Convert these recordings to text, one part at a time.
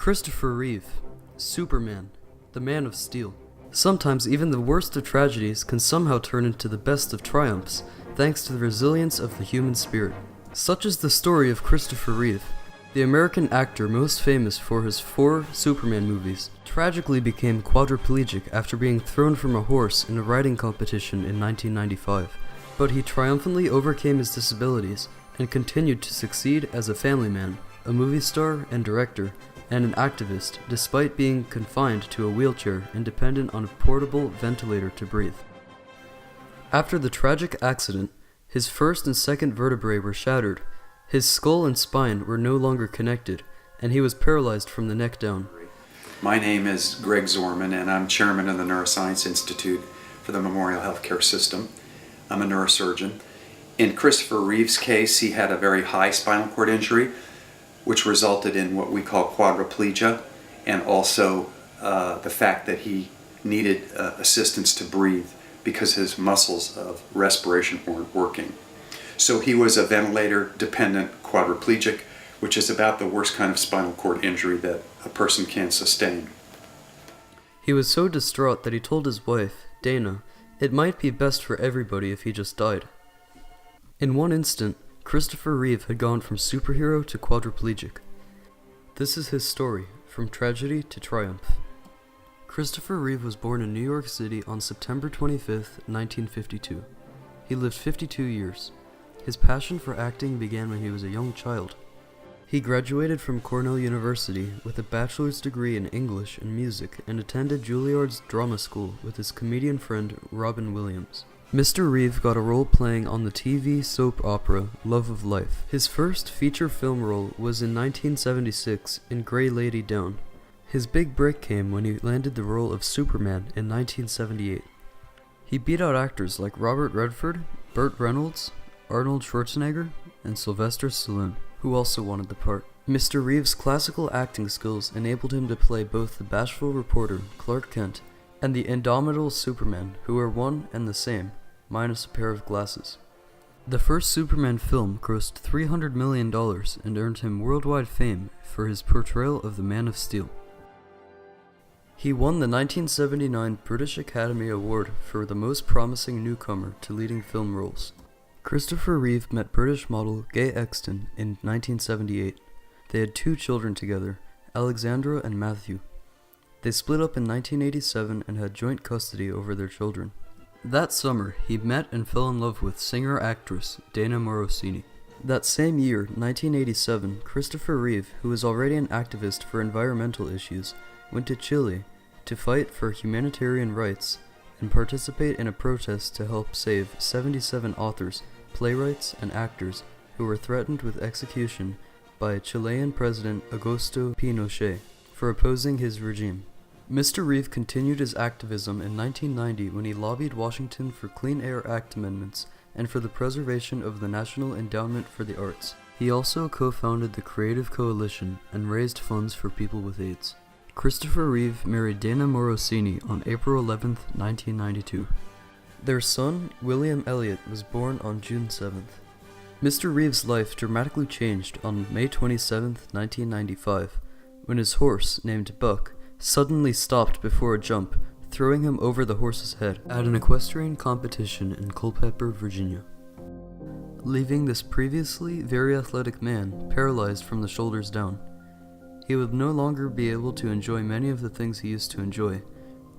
Christopher Reeve, Superman, the Man of Steel. Sometimes even the worst of tragedies can somehow turn into the best of triumphs, thanks to the resilience of the human spirit. Such is the story of Christopher Reeve, the American actor most famous for his 4 Superman movies. Tragically became quadriplegic after being thrown from a horse in a riding competition in 1995, but he triumphantly overcame his disabilities and continued to succeed as a family man, a movie star and director, and an activist, despite being confined to a wheelchair and dependent on a portable ventilator to breathe. After the tragic accident, his first and second vertebrae were shattered, his skull and spine were no longer connected, and he was paralyzed from the neck down. My name is Greg Zorman, and I'm chairman of the Neuroscience Institute for the Memorial Healthcare System. I'm a neurosurgeon. In Christopher Reeve's case, he had a very high spinal cord injury, which resulted in what we call quadriplegia, and also the fact that he needed assistance to breathe because his muscles of respiration weren't working. So he was a ventilator-dependent quadriplegic, which is about the worst kind of spinal cord injury that a person can sustain. He was so distraught that he told his wife, Dana, it might be best for everybody if he just died. In one instant, Christopher Reeve had gone from superhero to quadriplegic. This is his story, from tragedy to triumph. Christopher Reeve was born in New York City on September 25, 1952. He lived 52 years. His passion for acting began when he was a young child. He graduated from Cornell University with a bachelor's degree in English and music and attended Juilliard's drama school with his comedian friend Robin Williams. Mr. Reeve got a role playing on the TV soap opera Love of Life. His first feature film role was in 1976 in Grey Lady Down. His big break came when he landed the role of Superman in 1978. He beat out actors like Robert Redford, Burt Reynolds, Arnold Schwarzenegger, and Sylvester Stallone, who also wanted the part. Mr. Reeve's classical acting skills enabled him to play both the bashful reporter, Clark Kent, and the indomitable Superman, who are one and the same, minus a pair of glasses. The first Superman film grossed $300 million and earned him worldwide fame for his portrayal of the Man of Steel. He won the 1979 British Academy Award for the Most Promising Newcomer to Leading Film Roles. Christopher Reeve met British model Gay Exton in 1978. They had 2 children together, Alexandra and Matthew. They split up in 1987 and had joint custody over their children. That summer, he met and fell in love with singer-actress Dana Morosini. That same year, 1987, Christopher Reeve, who was already an activist for environmental issues, went to Chile to fight for humanitarian rights and participate in a protest to help save 77 authors, playwrights, and actors who were threatened with execution by Chilean President Augusto Pinochet for opposing his regime. Mr. Reeve continued his activism in 1990 when he lobbied Washington for Clean Air Act amendments and for the preservation of the National Endowment for the Arts. He also co-founded the Creative Coalition and raised funds for people with AIDS. Christopher Reeve married Dana Morosini on April 11, 1992. Their son, William Elliot, was born on June 7th. Mr. Reeve's life dramatically changed on May 27, 1995, when his horse, named Buck, suddenly stopped before a jump, throwing him over the horse's head at an equestrian competition in Culpeper, Virginia, leaving this previously very athletic man paralyzed from the shoulders down. He would no longer be able to enjoy many of the things he used to enjoy: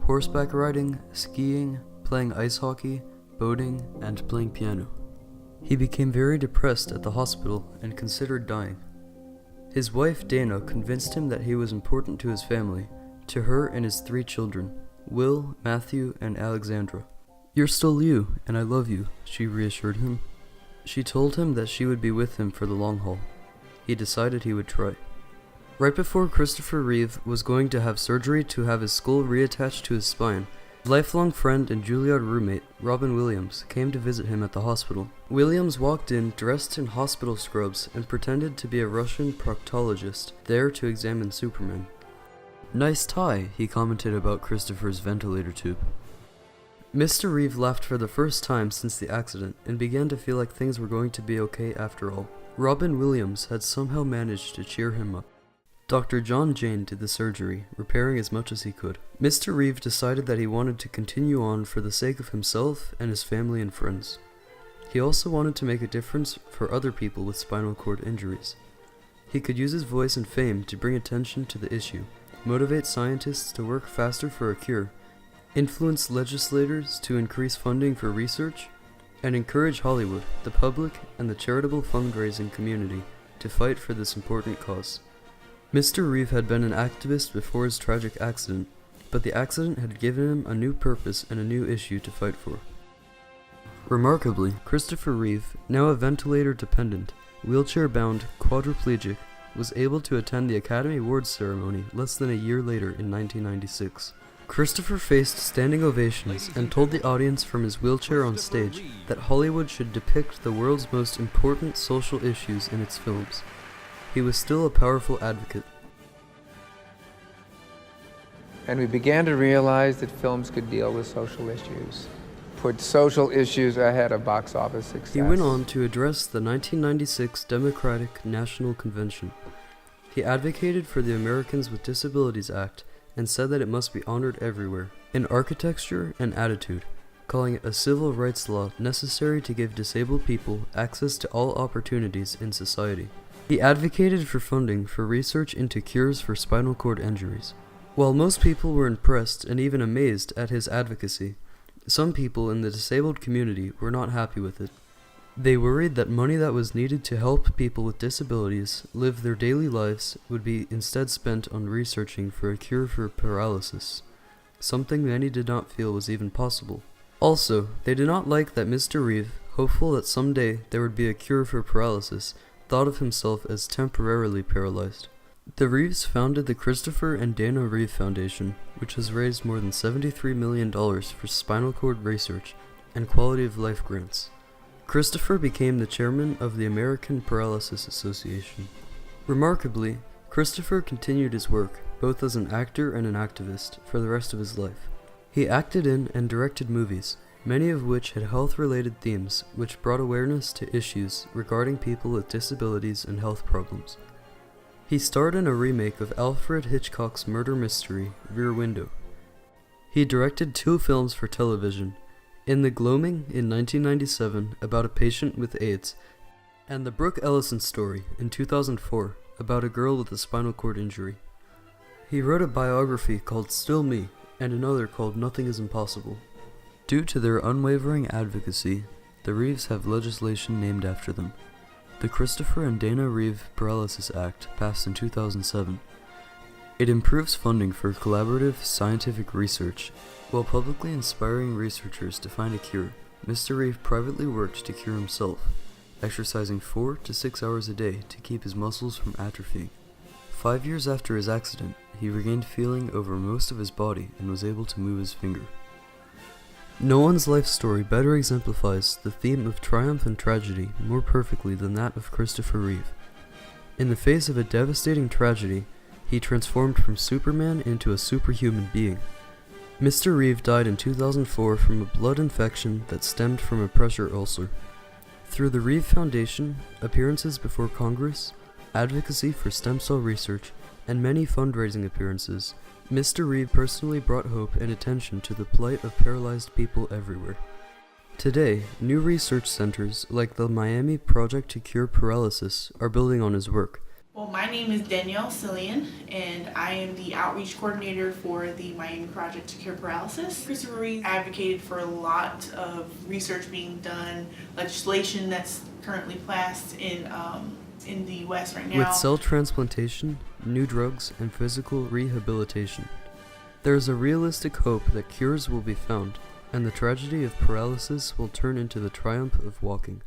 horseback riding, skiing, playing ice hockey, boating, and playing piano. He became very depressed at the hospital and considered dying. His wife Dana convinced him that he was important to his family, to her and his 3 children, Will, Matthew, and Alexandra. "You're still you, and I love you," she reassured him. She told him that she would be with him for the long haul. He decided he would try. Right before Christopher Reeve was going to have surgery to have his skull reattached to his spine, his lifelong friend and Juilliard roommate, Robin Williams, came to visit him at the hospital. Williams walked in dressed in hospital scrubs and pretended to be a Russian proctologist, there to examine Superman. "Nice tie," he commented about Christopher's ventilator tube. Mr. Reeve laughed for the first time since the accident and began to feel like things were going to be okay after all. Robin Williams had somehow managed to cheer him up. Dr. John Jane did the surgery, repairing as much as he could. Mr. Reeve decided that he wanted to continue on for the sake of himself and his family and friends. He also wanted to make a difference for other people with spinal cord injuries. He could use his voice and fame to bring attention to the issue, motivate scientists to work faster for a cure, influence legislators to increase funding for research, and encourage Hollywood, the public, and the charitable fundraising community to fight for this important cause. Mr. Reeve had been an activist before his tragic accident, but the accident had given him a new purpose and a new issue to fight for. Remarkably, Christopher Reeve, now a ventilator-dependent, wheelchair-bound quadriplegic, was able to attend the Academy Awards ceremony less than a year later in 1996. Christopher faced standing ovations and told the audience from his wheelchair on stage that Hollywood should depict the world's most important social issues in its films. He was still a powerful advocate. And we began to realize that films could deal with social issues, put social issues ahead of box office success. He went on to address the 1996 Democratic National Convention. He advocated for the Americans with Disabilities Act and said that it must be honored everywhere, in architecture and attitude, calling it a civil rights law necessary to give disabled people access to all opportunities in society. He advocated for funding for research into cures for spinal cord injuries. While most people were impressed and even amazed at his advocacy, some people in the disabled community were not happy with it. They worried that money that was needed to help people with disabilities live their daily lives would be instead spent on researching for a cure for paralysis, something many did not feel was even possible. Also, they did not like that Mr. Reeve, hopeful that someday there would be a cure for paralysis, thought of himself as temporarily paralyzed. The Reeves founded the Christopher and Dana Reeve Foundation, which has raised more than $73 million for spinal cord research and quality of life grants. Christopher became the chairman of the American Paralysis Association. Remarkably, Christopher continued his work, both as an actor and an activist, for the rest of his life. He acted in and directed movies, many of which had health-related themes which brought awareness to issues regarding people with disabilities and health problems. He starred in a remake of Alfred Hitchcock's murder mystery, Rear Window. He directed 2 films for television, In the Gloaming in 1997 about a patient with AIDS, and The Brooke Ellison Story in 2004 about a girl with a spinal cord injury. He wrote a biography called Still Me and another called Nothing is Impossible. Due to their unwavering advocacy, the Reeves have legislation named after them. The Christopher and Dana Reeve Paralysis Act passed in 2007. It improves funding for collaborative scientific research. While publicly inspiring researchers to find a cure, Mr. Reeve privately worked to cure himself, exercising 4 to 6 hours a day to keep his muscles from atrophying. 5 years after his accident, he regained feeling over most of his body and was able to move his finger. No one's life story better exemplifies the theme of triumph and tragedy more perfectly than that of Christopher Reeve. In the face of a devastating tragedy, he transformed from Superman into a superhuman being. Mr. Reeve died in 2004 from a blood infection that stemmed from a pressure ulcer. Through the Reeve Foundation, appearances before Congress, advocacy for stem cell research, and many fundraising appearances, Mr. Reeve personally brought hope and attention to the plight of paralyzed people everywhere. Today, new research centers like the Miami Project to Cure Paralysis are building on his work. Well, my name is Danielle Cillian, and I am the outreach coordinator for the Miami Project to Cure Paralysis. Christopher Reeve advocated for a lot of research being done, legislation that's currently passed in the U.S. right now. With cell transplantation, new drugs, and physical rehabilitation, there is a realistic hope that cures will be found, and the tragedy of paralysis will turn into the triumph of walking.